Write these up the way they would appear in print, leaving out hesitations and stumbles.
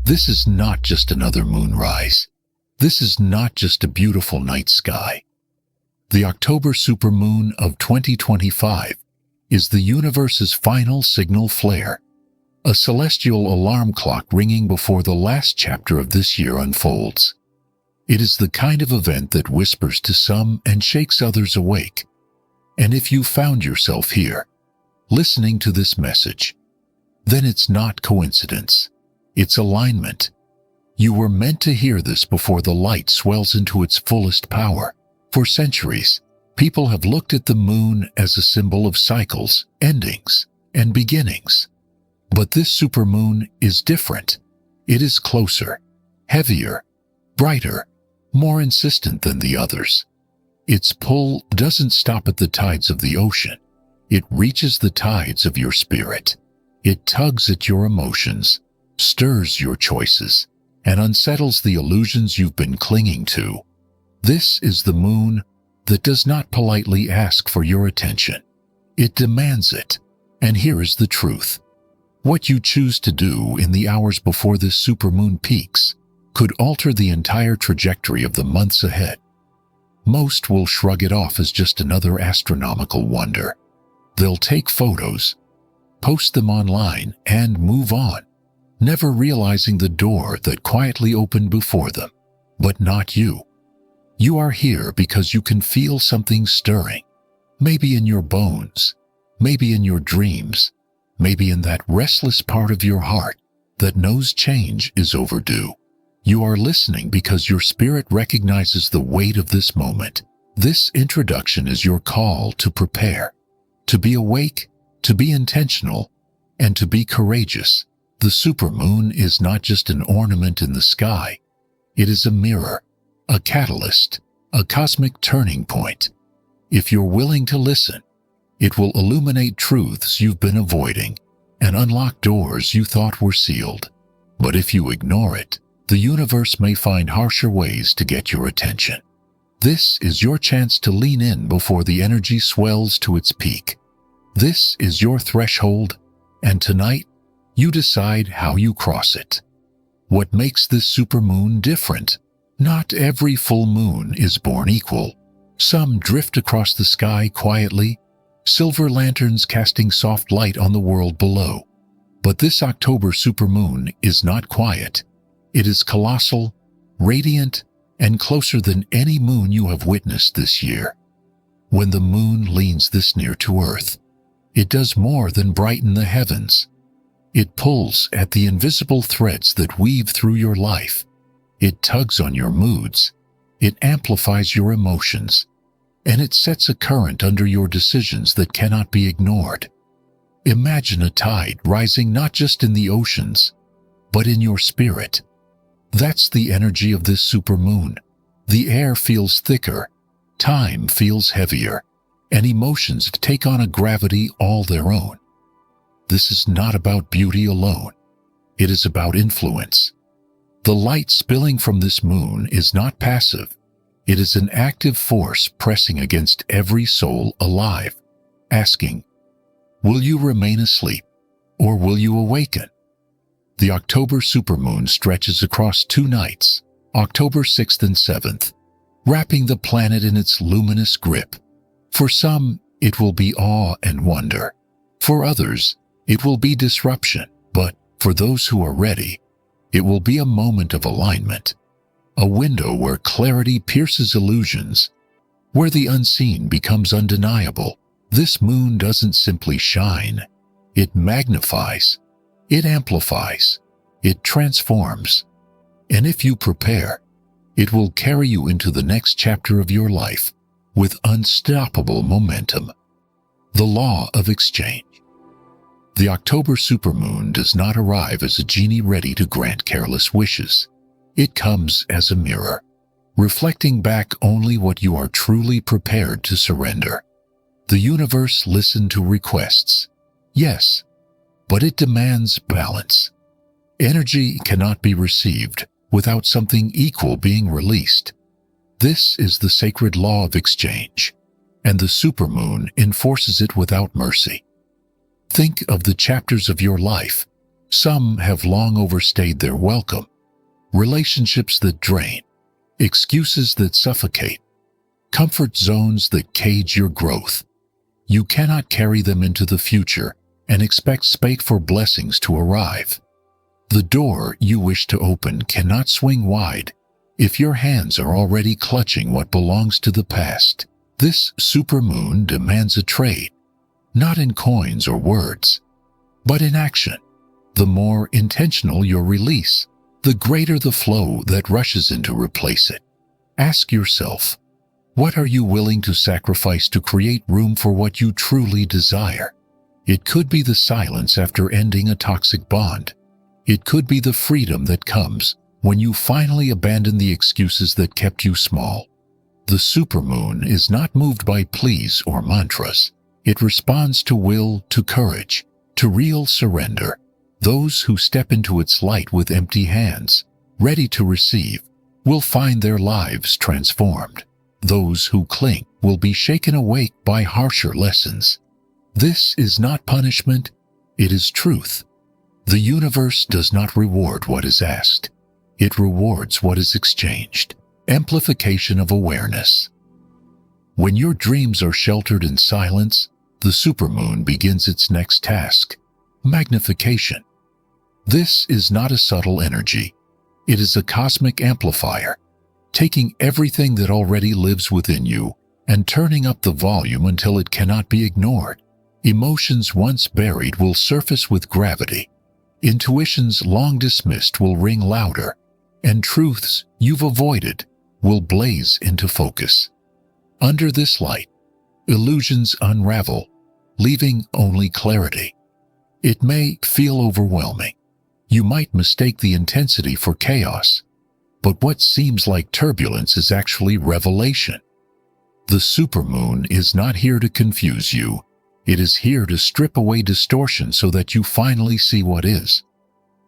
This is not just another moonrise. This is not just a beautiful night sky. The October Supermoon of 2025 is the universe's final signal flare, a celestial alarm clock ringing before the last chapter of this year unfolds. It is the kind of event that whispers to some and shakes others awake. And if you found yourself here, listening to this message, then it's not coincidence. It's alignment. You were meant to hear this before the light swells into its fullest power. For centuries, people have looked at the moon as a symbol of cycles, endings, and beginnings. But this supermoon is different. It is closer, heavier, brighter, more insistent than the others. Its pull doesn't stop at the tides of the ocean. It reaches the tides of your spirit. It tugs at your emotions, stirs your choices, and unsettles the illusions you've been clinging to. This is the moon that does not politely ask for your attention. It demands it. And here is the truth. What you choose to do in the hours before this supermoon peaks could alter the entire trajectory of the months ahead. Most will shrug it off as just another astronomical wonder. They'll take photos, post them online, and move on, never realizing the door that quietly opened before them. But not you. You are here because you can feel something stirring, maybe in your bones, maybe in your dreams, maybe in that restless part of your heart that knows change is overdue. You are listening because your spirit recognizes the weight of this moment. This introduction is your call to prepare, to be awake, to be intentional, and to be courageous. The supermoon is not just an ornament in the sky. It is a mirror, a catalyst, a cosmic turning point. If you're willing to listen, it will illuminate truths you've been avoiding and unlock doors you thought were sealed. But if you ignore it, the universe may find harsher ways to get your attention. This is your chance to lean in before the energy swells to its peak. This is your threshold, and tonight, you decide how you cross it. What makes this supermoon different? Not every full moon is born equal. Some drift across the sky quietly, silver lanterns casting soft light on the world below. But this October supermoon is not quiet. It is colossal, radiant, and closer than any moon you have witnessed this year. When the moon leans this near to Earth, it does more than brighten the heavens. It pulls at the invisible threads that weave through your life. It tugs on your moods. It amplifies your emotions. And it sets a current under your decisions that cannot be ignored. Imagine a tide rising not just in the oceans, but in your spirit. That's the energy of this supermoon. The air feels thicker, time feels heavier, and emotions take on a gravity all their own. This is not about beauty alone. It is about influence. The light spilling from this moon is not passive. It is an active force pressing against every soul alive, asking, will you remain asleep, or will you awaken? The October supermoon stretches across 2 nights, October 6th and 7th, wrapping the planet in its luminous grip. For some, it will be awe and wonder. For others, it will be disruption. But for those who are ready, it will be a moment of alignment, a window where clarity pierces illusions, where the unseen becomes undeniable. This moon doesn't simply shine. It magnifies. It amplifies. It transforms. And if you prepare, it will carry you into the next chapter of your life with unstoppable momentum. The law of exchange. The October supermoon does not arrive as a genie ready to grant careless wishes. It comes as a mirror, reflecting back only what you are truly prepared to surrender. The universe listens to requests, yes, but it demands balance. Energy cannot be received without something equal being released. This is the sacred law of exchange, and the supermoon enforces it without mercy. Think of the chapters of your life Some have long overstayed their welcome. Relationships that drain, excuses that suffocate, comfort zones that cage your growth. You cannot carry them into the future and expect space for blessings to arrive. The door you wish to open cannot swing wide if your hands are already clutching what belongs to the past. This supermoon demands a trade, not in coins or words, but in action. The more intentional your release, the greater the flow that rushes in to replace it. Ask yourself, what are you willing to sacrifice to create room for what you truly desire? It could be the silence after ending a toxic bond. It could be the freedom that comes when you finally abandon the excuses that kept you small. The supermoon is not moved by pleas or mantras. It responds to will, to courage, to real surrender. Those who step into its light with empty hands, ready to receive, will find their lives transformed. Those who cling will be shaken awake by harsher lessons. This is not punishment, it is truth. The universe does not reward what is asked. It rewards what is exchanged. Amplification of awareness. When your dreams are sheltered in silence, the supermoon begins its next task, magnification. This is not a subtle energy. It is a cosmic amplifier, taking everything that already lives within you and turning up the volume until it cannot be ignored. Emotions once buried will surface with gravity. Intuitions long dismissed will ring louder, and truths you've avoided will blaze into focus. Under this light, illusions unravel, leaving only clarity. It may feel overwhelming. You might mistake the intensity for chaos, but what seems like turbulence is actually revelation. The supermoon is not here to confuse you. It is here to strip away distortion so that you finally see what is.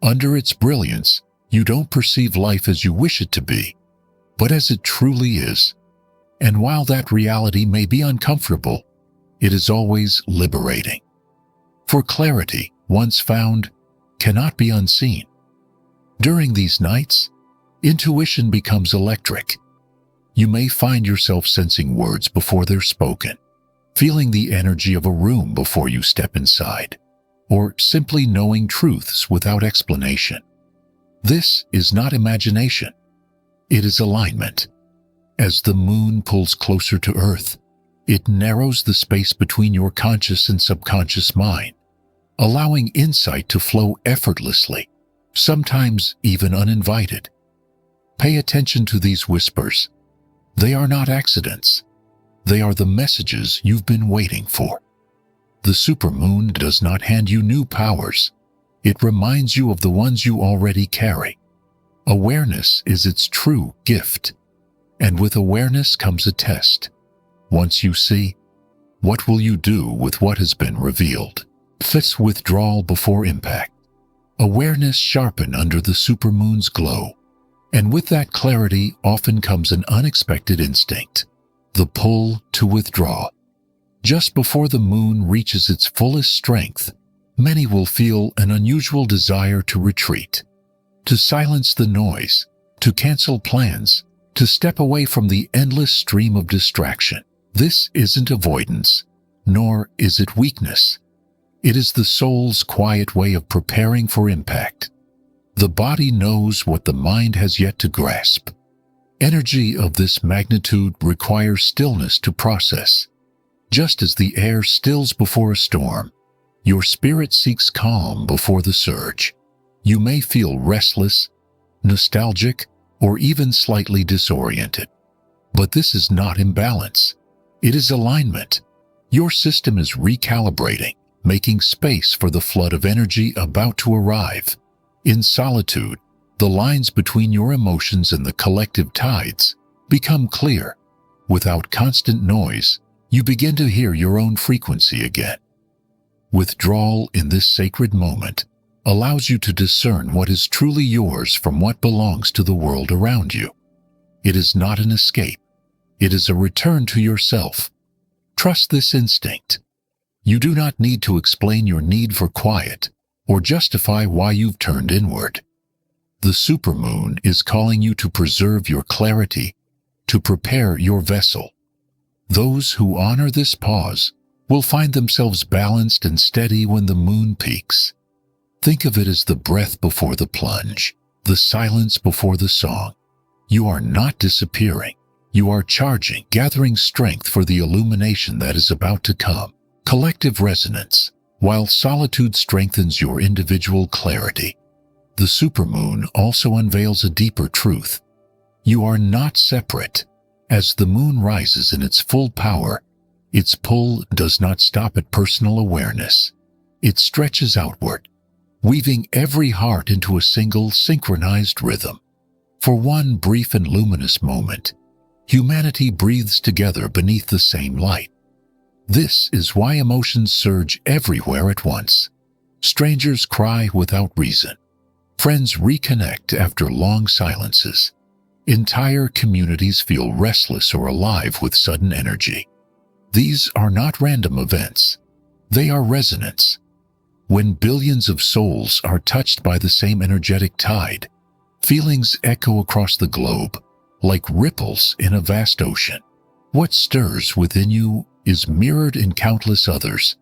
Under its brilliance, you don't perceive life as you wish it to be, but as it truly is. And while that reality may be uncomfortable, it is always liberating. For clarity, once found, cannot be unseen. During these nights, intuition becomes electric. You may find yourself sensing words before they're spoken, feeling the energy of a room before you step inside, or simply knowing truths without explanation. This is not imagination. It is alignment. As the moon pulls closer to Earth, it narrows the space between your conscious and subconscious mind, allowing insight to flow effortlessly, sometimes even uninvited. Pay attention to these whispers. They are not accidents. They are the messages you've been waiting for. The supermoon does not hand you new powers. It reminds you of the ones you already carry. Awareness is its true gift. And with awareness comes a test. Once you see, what will you do with what has been revealed? Fits withdrawal before impact. Awareness sharpened under the supermoon's glow. And with that clarity often comes an unexpected instinct, the pull to withdraw. Just before the moon reaches its fullest strength, many will feel an unusual desire to retreat, to silence the noise, to cancel plans, to step away from the endless stream of distraction. This isn't avoidance, nor is it weakness. It is the soul's quiet way of preparing for impact. The body knows what the mind has yet to grasp. Energy of this magnitude requires stillness to process. Just as the air stills before a storm, your spirit seeks calm before the surge. You may feel restless, nostalgic, or even slightly disoriented. But this is not imbalance. It is alignment. Your system is recalibrating, making space for the flood of energy about to arrive. In solitude, the lines between your emotions and the collective tides become clear. Without constant noise, you begin to hear your own frequency again. Withdrawal in this sacred moment allows you to discern what is truly yours from what belongs to the world around you. It is not an escape. It is a return to yourself. Trust this instinct. You do not need to explain your need for quiet or justify why you've turned inward. The supermoon is calling you to preserve your clarity, to prepare your vessel. Those who honor this pause will find themselves balanced and steady when the moon peaks. Think of it as the breath before the plunge, the silence before the song. You are not disappearing. You are charging, gathering strength for the illumination that is about to come. Collective resonance, while solitude strengthens your individual clarity. The supermoon also unveils a deeper truth. You are not separate. As the moon rises in its full power, its pull does not stop at personal awareness. It stretches outward, weaving every heart into a single synchronized rhythm. For one brief and luminous moment, humanity breathes together beneath the same light. This is why emotions surge everywhere at once. Strangers cry without reason. Friends reconnect after long silences. Entire communities feel restless or alive with sudden energy. These are not random events. They are resonance. When billions of souls are touched by the same energetic tide, feelings echo across the globe like ripples in a vast ocean. What stirs within you is mirrored in countless others,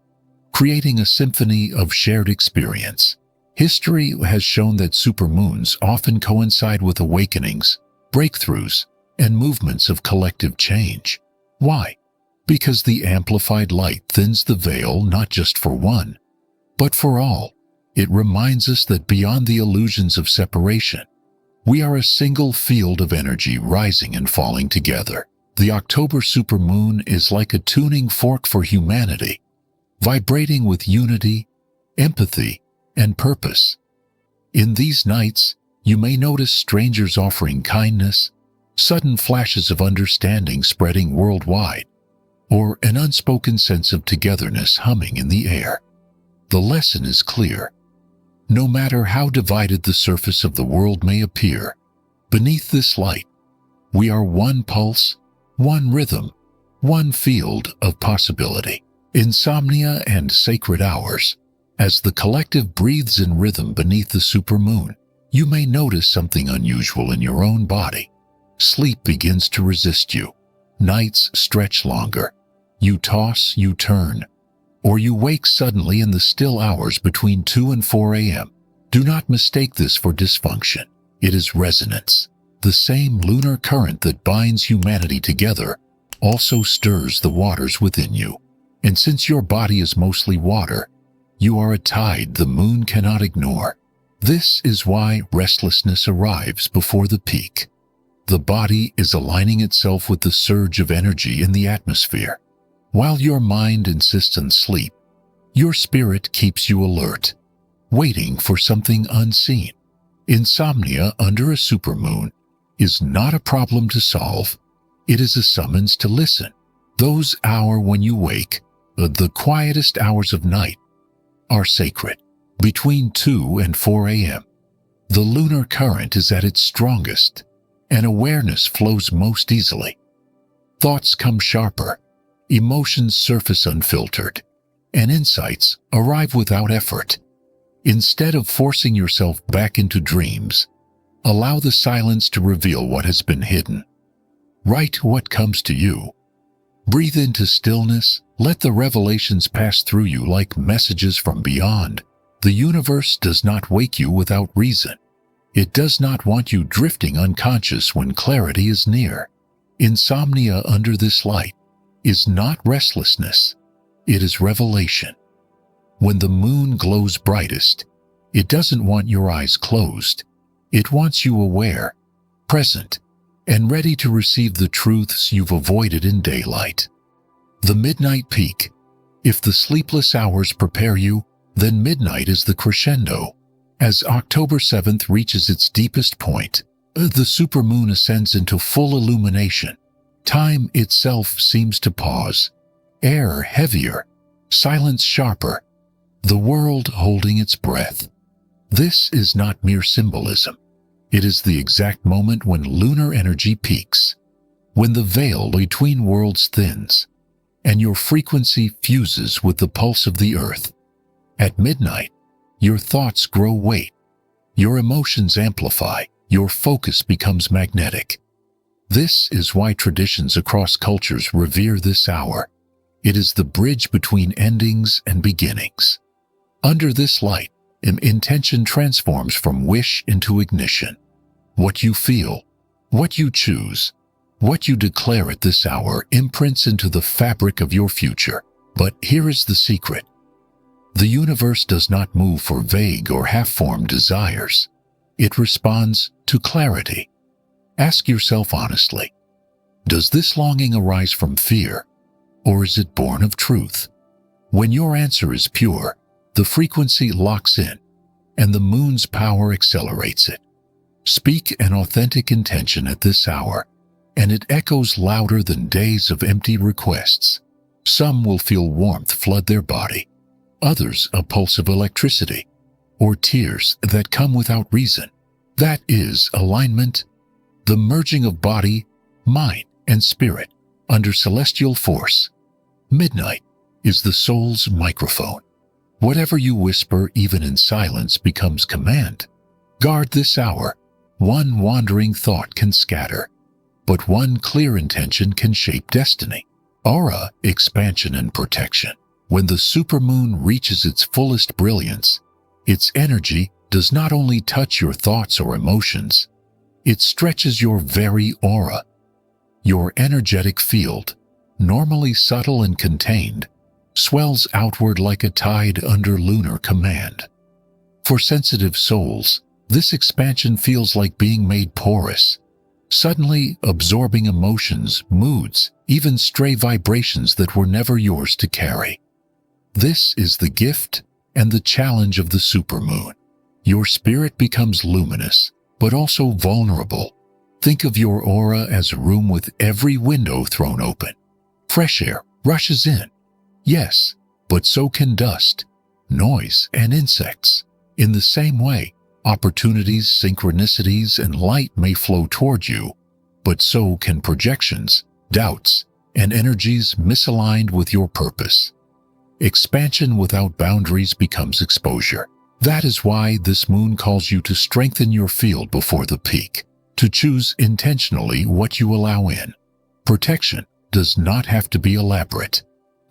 creating a symphony of shared experience. History has shown that supermoons often coincide with awakenings, breakthroughs, and movements of collective change. Why? Because the amplified light thins the veil not just for one, but for all. It reminds us that beyond the illusions of separation, we are a single field of energy rising and falling together. The October supermoon is like a tuning fork for humanity, vibrating with unity, empathy, and purpose. In these nights, you may notice strangers offering kindness, sudden flashes of understanding spreading worldwide, or an unspoken sense of togetherness humming in the air. The lesson is clear. No matter how divided the surface of the world may appear, beneath this light, we are one pulse, one rhythm, one field of possibility. Insomnia and sacred hours. As the collective breathes in rhythm beneath the supermoon, you may notice something unusual in your own body. Sleep begins to resist you. Nights stretch longer. You toss, you turn, or you wake suddenly in the still hours between 2 and 4 a.m. Do not mistake this for dysfunction. It is resonance. The same lunar current that binds humanity together also stirs the waters within you. And since your body is mostly water, you are a tide the moon cannot ignore. This is why restlessness arrives before the peak. The body is aligning itself with the surge of energy in the atmosphere. While your mind insists on sleep, your spirit keeps you alert, waiting for something unseen. Insomnia under a supermoon is not a problem to solve. It is a summons to listen. Those hours when you wake, the quietest hours of night, are sacred. Between 2 and 4 a.m., the lunar current is at its strongest, and awareness flows most easily. Thoughts come sharper, emotions surface unfiltered, and insights arrive without effort. Instead of forcing yourself back into dreams, allow the silence to reveal what has been hidden. Write what comes to you. Breathe into stillness. Let the revelations pass through you like messages from beyond. The universe does not wake you without reason. It does not want you drifting unconscious when clarity is near. Insomnia under this light is not restlessness. It is revelation. When the moon glows brightest, it doesn't want your eyes closed. It wants you aware, present, and ready to receive the truths you've avoided in daylight. The midnight peak. If the sleepless hours prepare you, then midnight is the crescendo. As October 7th reaches its deepest point, the supermoon ascends into full illumination. Time itself seems to pause. Air heavier, silence sharper, the world holding its breath. This is not mere symbolism. It is the exact moment when lunar energy peaks, when the veil between worlds thins, and your frequency fuses with the pulse of the earth. At midnight, your thoughts grow weight, your emotions amplify, your focus becomes magnetic. This is why traditions across cultures revere this hour. It is the bridge between endings and beginnings. Under this light, intention transforms from wish into ignition. What you feel, what you choose, what you declare at this hour imprints into the fabric of your future. But here is the secret. The universe does not move for vague or half-formed desires. It responds to clarity. Ask yourself honestly, does this longing arise from fear, or is it born of truth? When your answer is pure, the frequency locks in, and the moon's power accelerates it. Speak an authentic intention at this hour, and it echoes louder than days of empty requests. Some will feel warmth flood their body, others a pulse of electricity, or tears that come without reason. That is alignment, the merging of body, mind, and spirit under celestial force. Midnight is the soul's microphone. Whatever you whisper, even in silence, becomes command. Guard this hour. One wandering thought can scatter, but one clear intention can shape destiny. Aura, expansion and protection. When the supermoon reaches its fullest brilliance, its energy does not only touch your thoughts or emotions, it stretches your very aura. Your energetic field, normally subtle and contained, swells outward like a tide under lunar command. For sensitive souls, this expansion feels like being made porous, suddenly absorbing emotions, moods, even stray vibrations that were never yours to carry. This is the gift and the challenge of the supermoon. Your spirit becomes luminous, but also vulnerable. Think of your aura as a room with every window thrown open. Fresh air rushes in. Yes, but so can dust, noise, and insects. In the same way, opportunities, synchronicities, and light may flow toward you, but so can projections, doubts, and energies misaligned with your purpose. Expansion without boundaries becomes exposure. That is why this moon calls you to strengthen your field before the peak, to choose intentionally what you allow in. Protection does not have to be elaborate.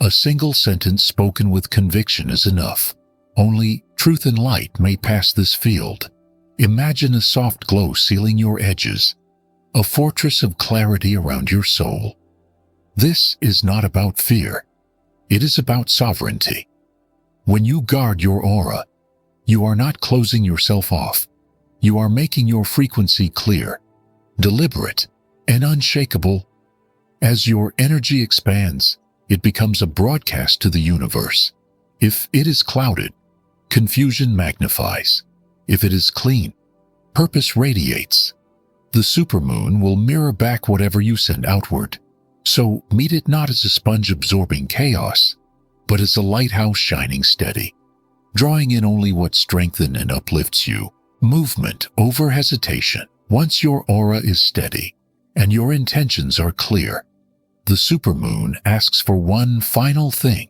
A single sentence spoken with conviction is enough. Only truth and light may pass this field. Imagine a soft glow sealing your edges, a fortress of clarity around your soul. This is not about fear. It is about sovereignty. When you guard your aura, you are not closing yourself off. You are making your frequency clear, deliberate, and unshakable. As your energy expands, it becomes a broadcast to the universe. If it is clouded, confusion magnifies. If it is clean, purpose radiates. The supermoon will mirror back whatever you send outward. So meet it not as a sponge absorbing chaos, but as a lighthouse shining steady, drawing in only what strengthens and uplifts you. Movement over hesitation. Once your aura is steady and your intentions are clear, the supermoon asks for one final thing: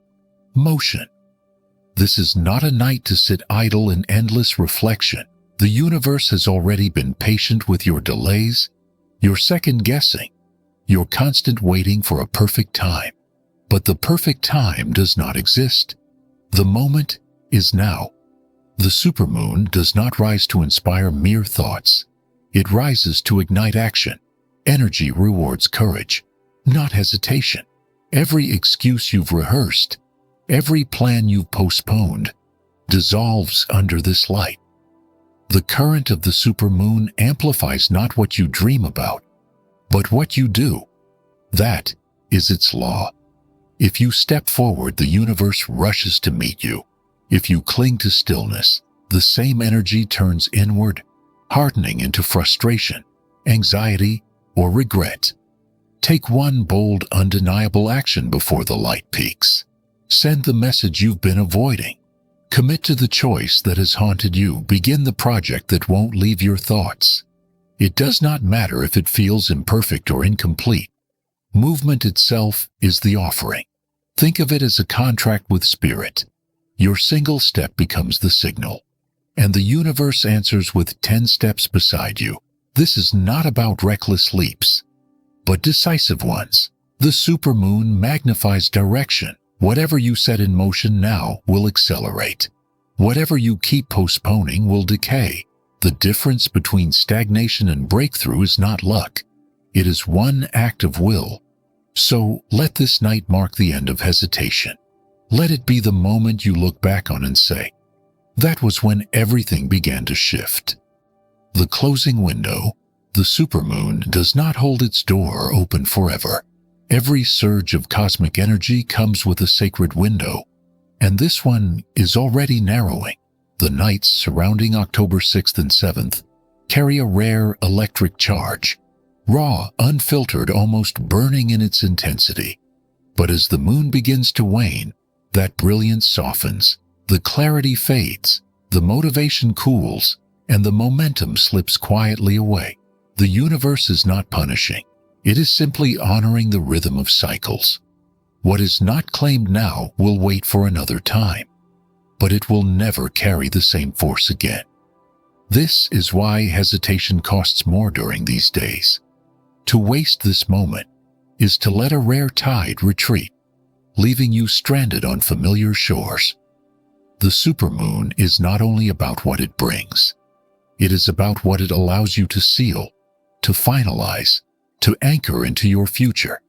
motion. This is not a night to sit idle in endless reflection. The universe has already been patient with your delays, your second guessing, your constant waiting for a perfect time. But the perfect time does not exist. The moment is now. The supermoon does not rise to inspire mere thoughts. It rises to ignite action. Energy rewards courage, not hesitation. Every excuse you've rehearsed, every plan you've postponed, dissolves under this light. The current of the supermoon amplifies not what you dream about, but what you do. That is its law. If you step forward, the universe rushes to meet you. If you cling to stillness, the same energy turns inward, hardening into frustration, anxiety, or regret. Take one bold, undeniable action before the light peaks. Send the message you've been avoiding. Commit to the choice that has haunted you. Begin the project that won't leave your thoughts. It does not matter if it feels imperfect or incomplete. Movement itself is the offering. Think of it as a contract with spirit. Your single step becomes the signal. and the universe answers with 10 steps beside you. This is not about reckless leaps, but decisive ones. The supermoon magnifies direction. Whatever you set in motion now will accelerate. Whatever you keep postponing will decay. The difference between stagnation and breakthrough is not luck. It is one act of will. So let this night mark the end of hesitation. Let it be the moment you look back on and say, that was when everything began to shift. The closing window, the supermoon, does not hold its door open forever. Every surge of cosmic energy comes with a sacred window, and this one is already narrowing. The nights surrounding October 6th and 7th carry a rare electric charge, raw, unfiltered, almost burning in its intensity. But as the moon begins to wane, that brilliance softens, the clarity fades, the motivation cools, and the momentum slips quietly away. The universe is not punishing. It is simply honoring the rhythm of cycles. What is not claimed now will wait for another time, but it will never carry the same force again. This is why hesitation costs more during these days. To waste this moment is to let a rare tide retreat, leaving you stranded on familiar shores. The supermoon is not only about what it brings. It is about what it allows you to seal, to finalize, to anchor into your future.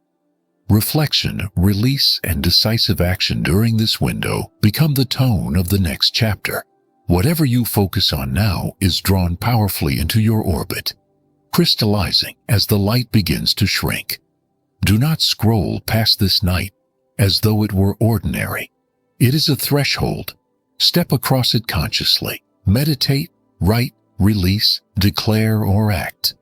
Reflection, release, and decisive action during this window become the tone of the next chapter. Whatever you focus on now is drawn powerfully into your orbit, crystallizing as the light begins to shrink. Do not scroll past this night as though it were ordinary. It is a threshold. Step across it consciously. Meditate, write, release, declare, or act.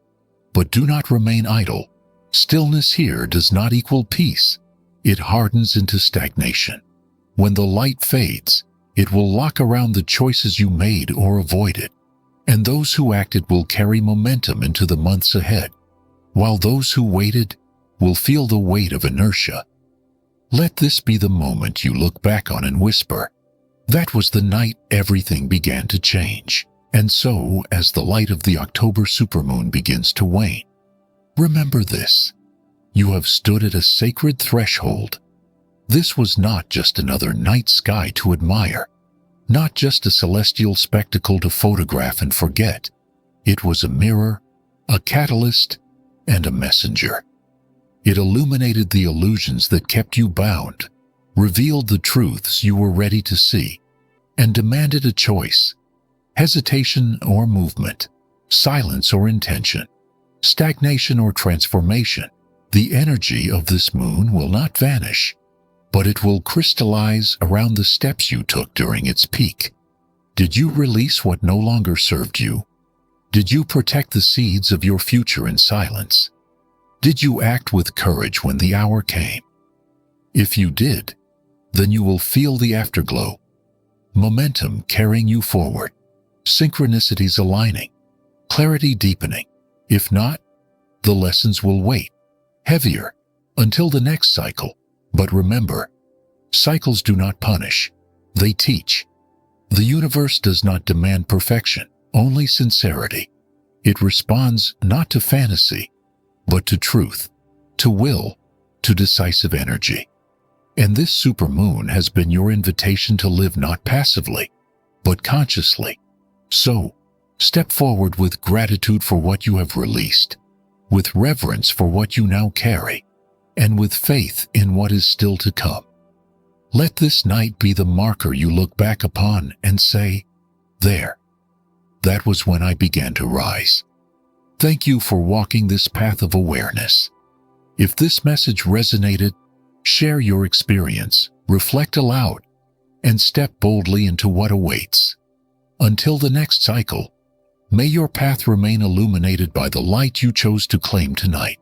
But do not remain idle. Stillness here does not equal peace. It hardens into stagnation. When the light fades, it will lock around the choices you made or avoided, and those who acted will carry momentum into the months ahead, while those who waited will feel the weight of inertia. Let this be the moment you look back on and whisper, that was the night everything began to change. And so, as the light of the October supermoon begins to wane, remember this: you have stood at a sacred threshold. This was not just another night sky to admire, not just a celestial spectacle to photograph and forget. It was a mirror, a catalyst, and a messenger. It illuminated the illusions that kept you bound, revealed the truths you were ready to see, and demanded a choice: hesitation or movement, silence or intention, stagnation or transformation. The energy of this moon will not vanish, but it will crystallize around the steps you took during its peak. Did you release what no longer served you? Did you protect the seeds of your future in silence? Did you act with courage when the hour came? If you did, then you will feel the afterglow, momentum carrying you forward, synchronicities aligning, clarity deepening. If not, the lessons will wait, heavier, until the next cycle. But remember, cycles do not punish, they teach. The universe does not demand perfection, only sincerity. It responds not to fantasy, but to truth, to will, to decisive energy. And this supermoon has been your invitation to live not passively, but consciously. So, step forward with gratitude for what you have released, with reverence for what you now carry, and with faith in what is still to come. Let this night be the marker you look back upon and say, there, that was when I began to rise. Thank you for walking this path of awareness. If this message resonated, share your experience, reflect aloud, and step boldly into what awaits. Until the next cycle, may your path remain illuminated by the light you chose to claim tonight.